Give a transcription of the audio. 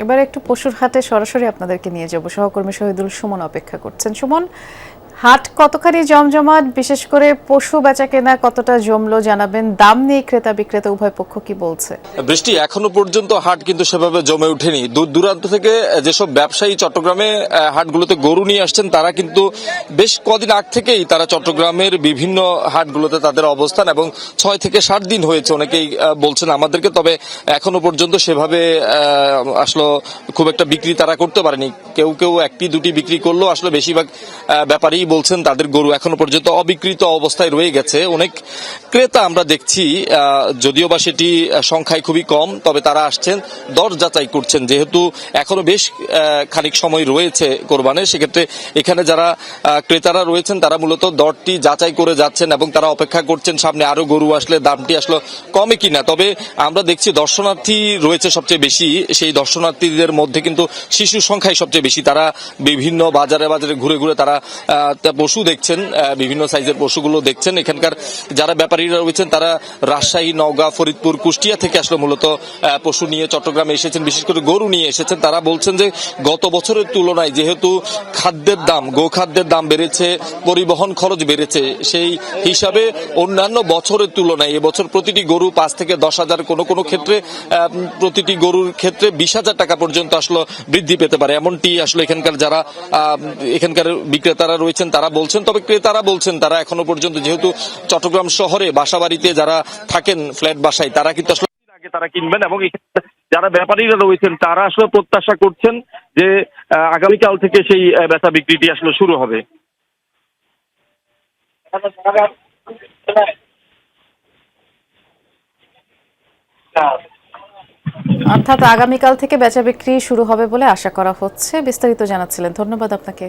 এবার একটু পশুর হাটে সরাসরি আপনাদেরকে নিয়ে যাব। সহকর্মী শহীদুল সুমন অপেক্ষা করছেন। সুমন, হাট কতখানি জমজমাট, বিশেষ করে পশু বেচাকেনা কতটা জমলো জানাবেন। দাম নিয়ে ক্রেতা বিক্রেতা উভয় পক্ষ কি বলছে? বৃষ্টি, এখনো পর্যন্ত হাট কিন্তু সেভাবে জমে ওঠেনি। দূর দূরান্ত থেকে যেসব ব্যবসায়ী চট্টগ্রামে হাটগুলোতে গরু নিয়ে আসছেন, তারা কিন্তু বেশ কদিন আগ থেকেই তারা চট্টগ্রামের বিভিন্ন হাটগুলোতে তাদের অবস্থান, এবং 6 থেকে 7 দিন হয়েছে অনেকেই বলছেন আমাদেরকে। তবে এখনো পর্যন্ত সেভাবে আসলে খুব একটা বিক্রি তারা করতে পারেনি। কেউ কেউ একটি দুটি বিক্রি করলেও আসলে বেশিরভাগ ব্যাপারী বলছেন তাদের গরু এখনো পর্যন্ত অবিকৃত অবস্থায় রয়ে গেছে। অনেক ক্রেতা আমরা দেখছি, যদিও বা সেটি সংখ্যায় খুবই কম, তবে তারা আসছেন, দর যাচাই করছেন। যেহেতু এখনো বেশ খানিক সময় রয়েছে কোরবানের, সেক্ষেত্রে এখানে যারা ক্রেতারা রয়েছেন তারা মূলত দরটি যাচাই করে যাচ্ছেন এবং তারা অপেক্ষা করছেন সামনে আরো গরু আসলে দামটি আসলে কমে কিনা। তবে আমরা দেখছি দর্শনার্থী রয়েছে সবচেয়ে বেশি। সেই দর্শনার্থীদের মধ্যে কিন্তু শিশুর সংখ্যাই সবচেয়ে বেশি। তারা বিভিন্ন বাজারে বাজারে ঘুরে ঘুরে তারা পশু দেখছেন, বিভিন্ন সাইজের পশুগুলো দেখছেন। এখানকার যারা ব্যাপারীরা রয়েছেন তারা রাজশাহী, নওগাঁ, ফরিদপুর, কুষ্টিয়া থেকে আসলে মূলত পশু নিয়ে চট্টগ্রামে এসেছেন, বিশেষ করে গরু নিয়ে এসেছেন। তারা বলছেন যে গত বছরের তুলনায় যেহেতু খাদ্যের দাম, গোখাদ্যের দাম বেড়েছে, পরিবহন খরচ বেড়েছে, সেই হিসাবে অন্যান্য বছরের তুলনায় এবছর প্রতিটি গরু 5 থেকে 10,000, কোনো কোনো ক্ষেত্রে প্রতিটি গরুর ক্ষেত্রে 20,000 টাকা পর্যন্ত আসলে বৃদ্ধি পেতে পারে, এমনটি আসলে এখানকার যারা এখানকার বিক্রেতারা রয়েছেন তারা বলছেন। তবে ক্রেতারা বলছেন তারা এখনো পর্যন্ত, যেহেতু চট্টগ্রাম শহরে বাসাবাড়িতে যারা থাকেন ফ্ল্যাট বাসায়, তারা কিন্তু আসলে আগে তারা কিনবেন, এবং যারা ব্যাপারীরা রয়েছেন তারা আসলে প্রত্যাশা করছেন যে আগামীকাল থেকে সেই বেচা বিক্রিটি আসলে শুরু হবে। অর্থাৎ আগামীকাল থেকে বেচা বিক্রি শুরু হবে বলে আশা করা হচ্ছে। বিস্তারিত জানাচ্ছিলেন, ধন্যবাদ আপনাকে।